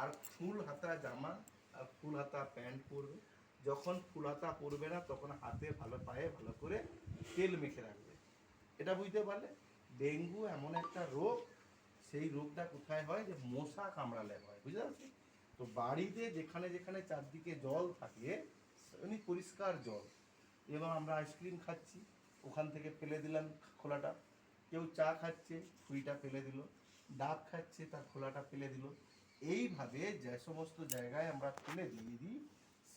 আর ফুল হাতা জামা আর ফুল হাতা প্যান্ট পরবে। যখন ফুল হাতা পরবে না তখন হাতে ভালো, পায়ে ভালো করে তেল মেখে রাখবে। এটা বুঝতে পারলে? ডেঙ্গু এমন একটা রোগ, সেই রোগটা কোথায় হয়, যে মশা কামড়ালে হয়, বুঝতে পারছি? তো বাড়িতে যেখানে যেখানে চারদিকে জল থাকে, এমনি পরিষ্কার জল, এবং আমরা আইসক্রিম খাচ্ছি, ওখান থেকে ফেলে দিলাম খোলাটা, কেউ চা খাচ্ছে ফুইটা ফেলে দিল, ডাব খাচ্ছে তার খোলাটা ফেলে দিল, এইভাবে যে সমস্ত জায়গায় আমরা ফেলে দিয়ে দিই,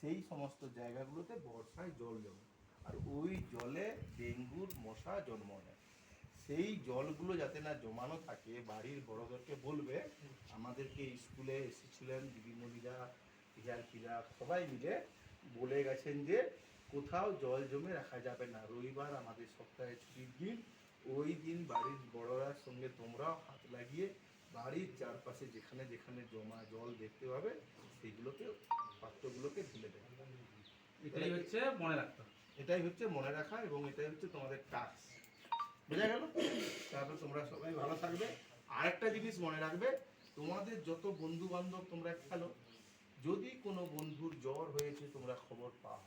সেই সমস্ত জায়গাগুলোতে বর্ষায় জল জমে, আর ওই জলে ডেঙ্গুর মশা জন্ম নেয়। সেই জলগুলো যাতে না জমানো থাকে, বাড়ির বড়দেরকে বলবে, আমাদেরকে স্কুলে এসেছিলেন দিদিমণিরা, টিচাররা সবাই মিলে বলে গেছেন যে কোথাও জল জমে রাখা যাবে না। রবিবার আমাদের সপ্তাহে ছুটির দিন, ওই দিন বাড়ির বড়রার সঙ্গে তোমরাও হাত লাগিয়ে বাড়ির চারপাশে যেখানে যেখানে জমা জল দেখতে পাবে সেইগুলোকে, পাত্রগুলোকে ঢেলে দেবে। এটাই হচ্ছে মনে রাখতে হবে, এটাই হচ্ছে মনে রাখা, এবং এটাই হচ্ছে তোমাদের টাস্ক। বোঝা গেল? তারপর তোমরা সবাই ভালো থাকবে। আরেকটা জিনিস মনে রাখবে, তোমাদের যত বন্ধু বান্ধব তোমরা খেলো, যদি কোনো বন্ধুর জ্বর হয়েছে তোমরা খবর পাও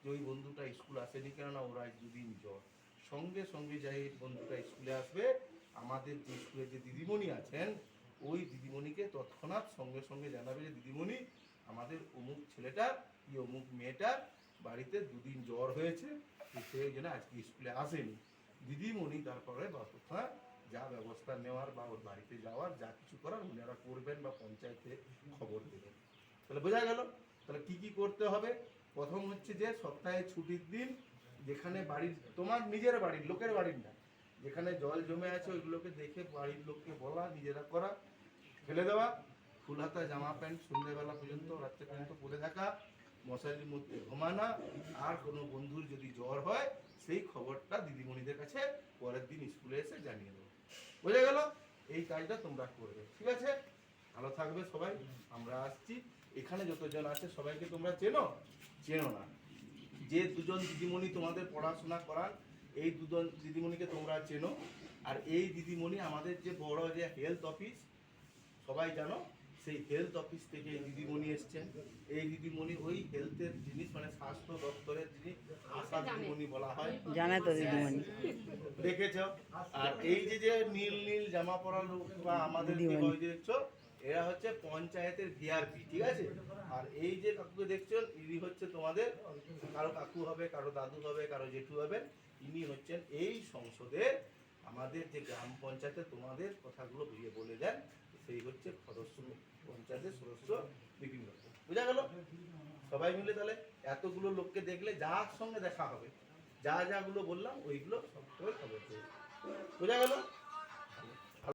যে ওই বন্ধুটা স্কুল আসেনি, কেননা ওরা দুদিন জ্বর, সঙ্গে সঙ্গে যাই বন্ধুটা স্কুলে আসবে, আমাদের যে স্কুলে যে দিদিমণি আছেন ওই দিদিমণিকে তৎক্ষণাৎ সঙ্গে সঙ্গে জানাবে যে দিদিমণি, আমাদের অমুক ছেলেটার কি অমুক মেয়েটার বাড়িতে দুদিন জ্বর হয়েছে, সেই জন্য আজকে স্কুলে আসেনি। দিদিমণি তারপরে তৎক্ষণাৎ যা ব্যবস্থা নেওয়ার বা ওর বাড়িতে যাওয়ার যা কিছু করার ওনারা করবেন, বা পঞ্চায়েতে খবর দেবেন। তাহলে বোঝা গেল? তাহলে কি কি করতে হবে? প্রথম হচ্ছে যে সপ্তাহে ছুটির দিন, যেখানে বাড়ির, তোমার নিজের বাড়ির, লোকের বাড়ির না, যেখানে জল জমে আছে ওইগুলোকে দেখে বাড়ির লোককে বলা, নিজেরা করা, ফেলে দেওয়া। ফুল হাতা জামা প্যান্ট সন্ধ্যেবেলা পর্যন্ত, রাত্রে পর্যন্ত পরে থাকা, মশারির মধ্যে ঘুমানা, আর কোনো বন্ধুর যদি জ্বর হয় সেই খবরটা দিদিমণিদের কাছে পরের দিন স্কুলে এসে জানিয়ে দেবো। বোঝা গেল? এই কাজটা তোমরা করবে, ঠিক আছে? ভালো থাকবে সবাই, আমরা আসছি। এখানে যতজন আছে সবাইকে তোমরা চেনো? চেনো না। যে দুজন দিদিমণি তোমাদের পড়াশোনা করান, এই দুজন দিদিমণিকে তোমরা চেনো। আর এই দিদিমণি আমাদের যে বড় যে হেলথ অফিস, সবাই জানো, সেই হেলথ অফিস থেকে এই দিদিমণি এসছেন। এই দিদিমণি ওই হেলথের জিনিস, মানে স্বাস্থ্য দপ্তরের যিনি আশা দিদিমণি বলা হয়, জানে তো দিদিমণি। দেখেছ? আর এই যে যে নীল নীল জামা পরা লোক বা আমাদের দেখছো, এরা হচ্ছে পঞ্চায়েতের ভিআরপি, ঠিক আছে? আর এই যে কাকুকে দেখছো, ইনি হচ্ছে তোমাদের, কারো কাকু হবে, কারো দাদু হবে, কারো জেঠু হবে, ইনি হচ্ছেন এই সংসদে আমাদের যে গ্রাম পঞ্চায়েতে তোমাদের কথাগুলো বুঝিয়ে বলে দেন, সেই হচ্ছে সদস্য, পঞ্চায়েতের সদস্য বিভিন্ন। বুঝা গেল? সবাই মিলে তাহলে এতগুলো লোককে দেখলে যার সঙ্গে দেখা হবে, যা যাগুলো বললাম ওইগুলো সব খবর দেবে। বোঝা গেল?